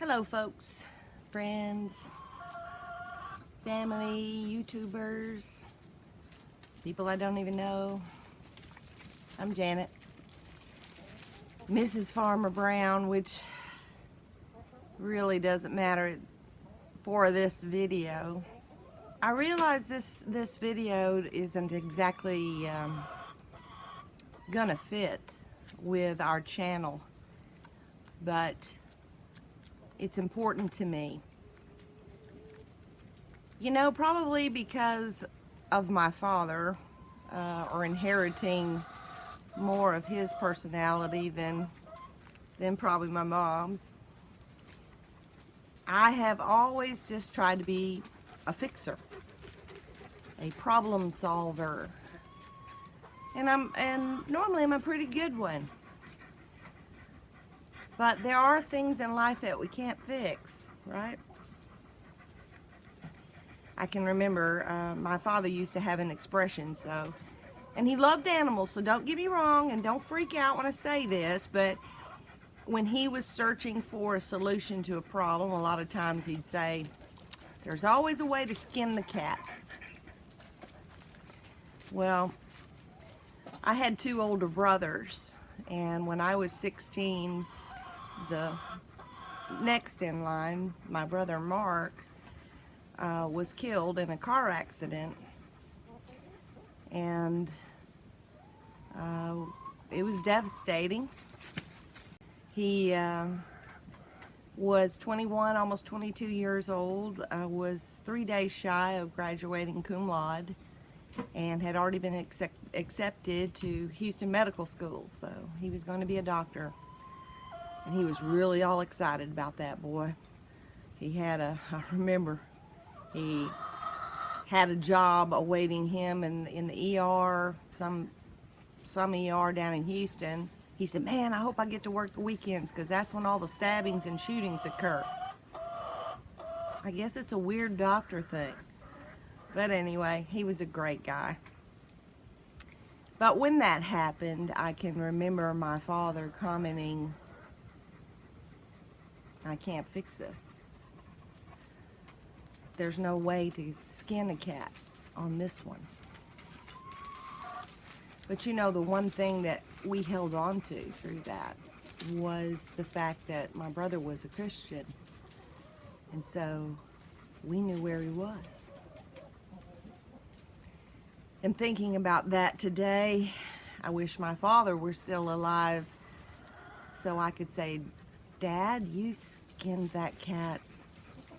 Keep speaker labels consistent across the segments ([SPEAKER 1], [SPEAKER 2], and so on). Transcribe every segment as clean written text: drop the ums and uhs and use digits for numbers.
[SPEAKER 1] Hello folks, friends, family, YouTubers, people I don't even know. I'm Janet, Mrs. Farmer Brown, which really doesn't matter for this video. I realize this video isn't exactly gonna fit with our channel, but it's important to me. You know, probably because of my father, or inheriting more of his personality than probably my mom's. I have always just tried to be a fixer, a problem solver, and normally I'm a pretty good one. But there are things in life that we can't fix, right? I can remember my father used to have an expression, and he loved animals, so don't get me wrong and don't freak out when I say this, but when he was searching for a solution to a problem, a lot of times he'd say, there's always a way to skin the cat. Well, I had two older brothers, and when I was 16, the next in line, my brother Mark, was killed in a car accident, and it was devastating. He was 21, almost 22 years old, was 3 days shy of graduating cum laude, and had already been accepted to Houston Medical School, so he was going to be a doctor. And he was really all excited about that, boy. I remember, he had a job awaiting him in the ER, some ER down in Houston. He said, man, I hope I get to work the weekends, because that's when all the stabbings and shootings occur. I guess it's a weird doctor thing. But anyway, he was a great guy. But when that happened, I can remember my father commenting, I can't fix this. There's no way to skin a cat on this one. But you know, the one thing that we held on to through that was the fact that my brother was a Christian. And so we knew where he was. And thinking about that today, I wish my father were still alive so I could say, Dad, you skinned that cat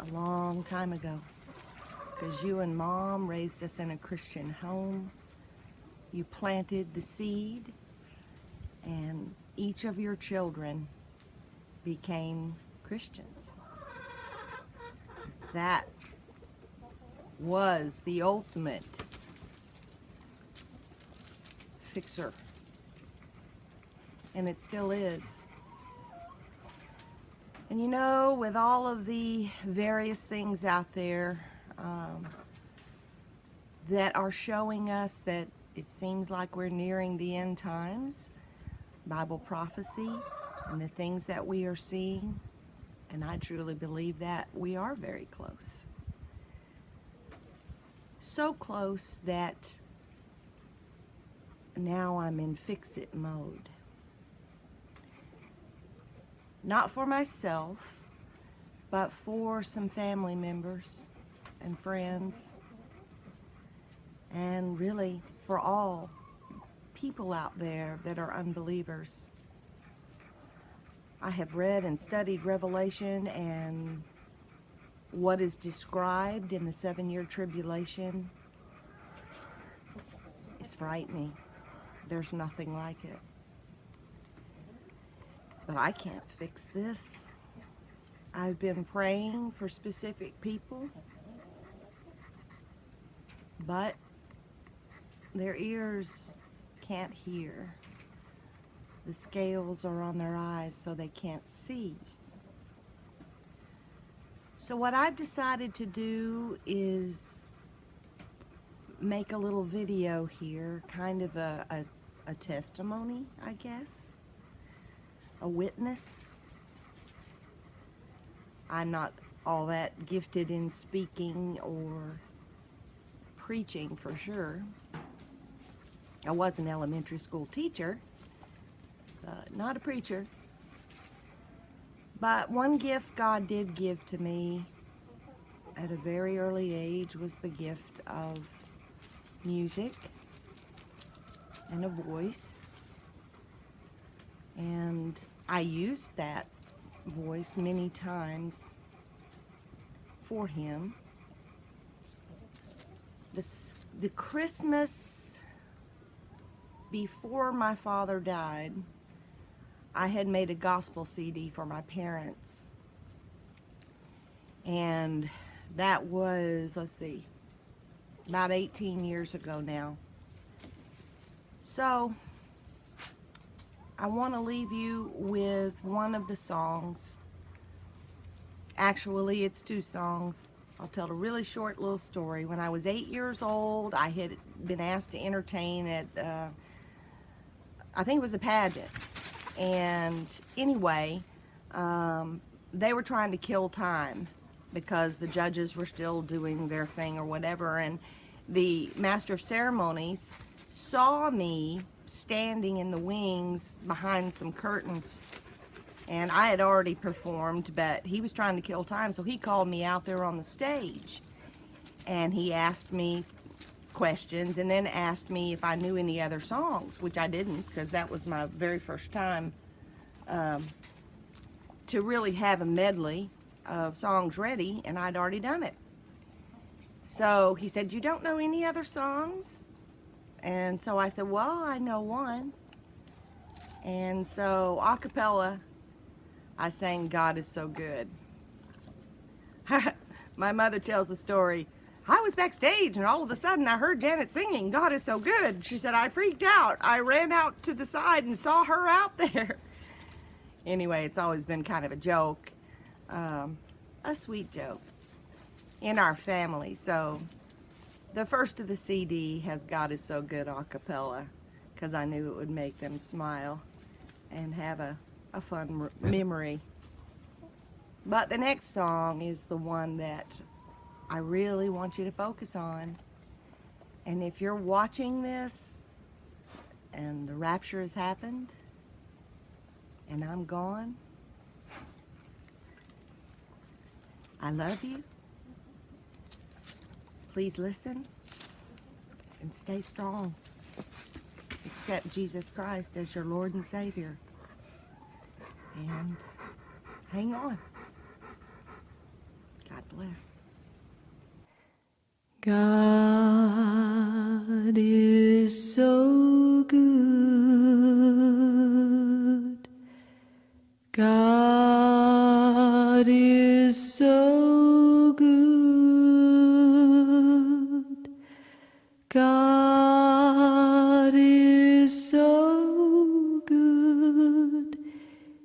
[SPEAKER 1] a long time ago, because you and Mom raised us in a Christian home. You planted the seed, and each of your children became Christians. That was the ultimate fixer, and it still is. And you know, with all of the various things out there that are showing us that it seems like we're nearing the end times, Bible prophecy, and the things that we are seeing, and I truly believe that we are very close. So close that now I'm in fix-it mode. Not for myself, but for some family members and friends, and really for all people out there that are unbelievers. I have read and studied Revelation, and what is described in the 7-year tribulation is frightening. There's nothing like it. But I can't fix this. I've been praying for specific people, but their ears can't hear. The scales are on their eyes, so they can't see. So what I've decided to do is make a little video here, kind of a testimony, I guess, a witness I'm not all that gifted in speaking or preaching for sure. I was an elementary school teacher, not a preacher. But one gift God did give to me at a very early age was the gift of music and a voice. And I used that voice many times for Him. The Christmas before my father died, I had made a gospel CD for my parents. And that was, let's see, about 18 years ago now. So, I want to leave you with one of the songs. Actually, it's two songs. I'll tell a really short little story. When I was 8 years old, I had been asked to entertain at, I think it was a pageant. And anyway, they were trying to kill time because the judges were still doing their thing or whatever. And the master of ceremonies saw me standing in the wings behind some curtains. And I had already performed, but he was trying to kill time, so he called me out there on the stage. And he asked me questions and then asked me if I knew any other songs, which I didn't, because that was my very first time to really have a medley of songs ready, and I'd already done it. So he said, "You don't know any other songs?" And so I said, "Well, I know one." And so a cappella, I sang "God is So Good." My mother tells the story. I was backstage and all of a sudden I heard Janet singing "God is So Good." She said, I freaked out. I ran out to the side and saw her out there. Anyway, it's always been kind of a joke, a sweet joke in our family. So the first of the CD has "God is So Good" a cappella because I knew it would make them smile and have a fun memory. But the next song is the one that I really want you to focus on. And if you're watching this and the rapture has happened and I'm gone, I love you. Please listen and stay strong. Accept Jesus Christ as your Lord and Savior. And hang on. God bless.
[SPEAKER 2] God is so good. God is so good. God is so good.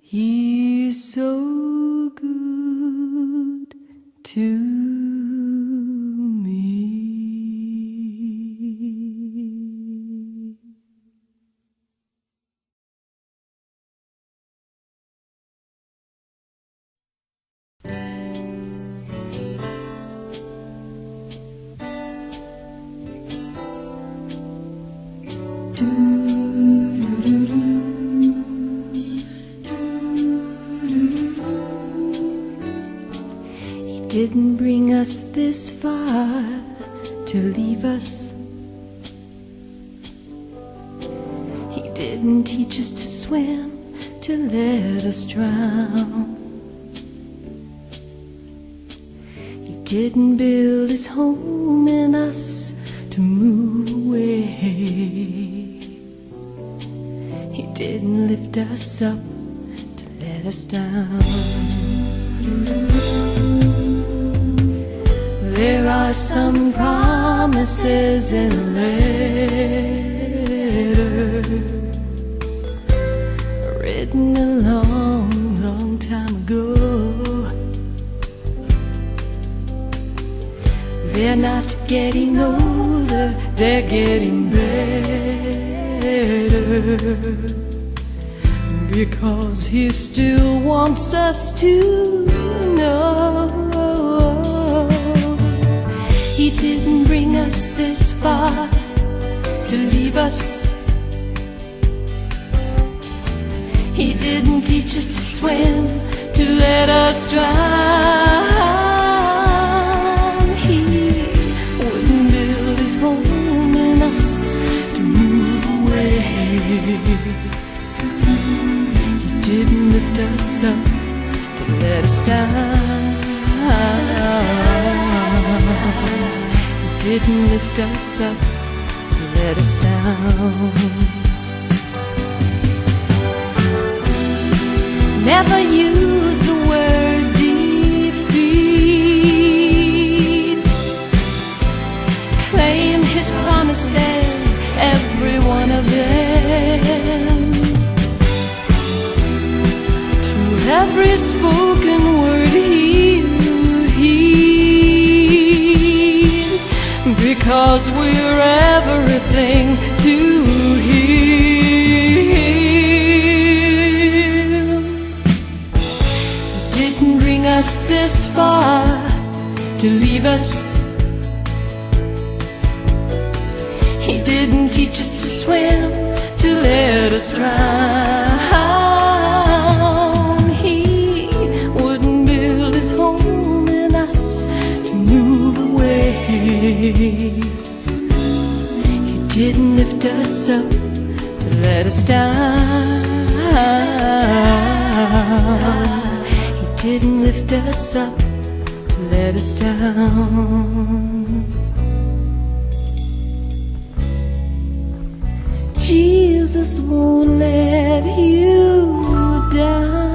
[SPEAKER 2] He's so good to me. He didn't bring us this far to leave us. He didn't teach us to swim to let us drown. He didn't build his home in us to move away. He didn't lift us up to let us down. There are some promises in a letter written a long, long time ago. They're not getting older, they're getting better, because he still wants us to know leave us. He didn't teach us to swim, to let us drown. He wouldn't build his home in us to move away. He didn't lift us up to let us down. He didn't lift us up to let us down. Never use the word defeat. Claim his promises, every one of them. To every spoken word he'll heed, because we're everything to him. Didn't bring us this far to leave us. He didn't teach us to swim, to let us drown. He wouldn't build his home in us to move away. He didn't lift us up to let us down. Didn't lift us up to let us down. Jesus won't let you down.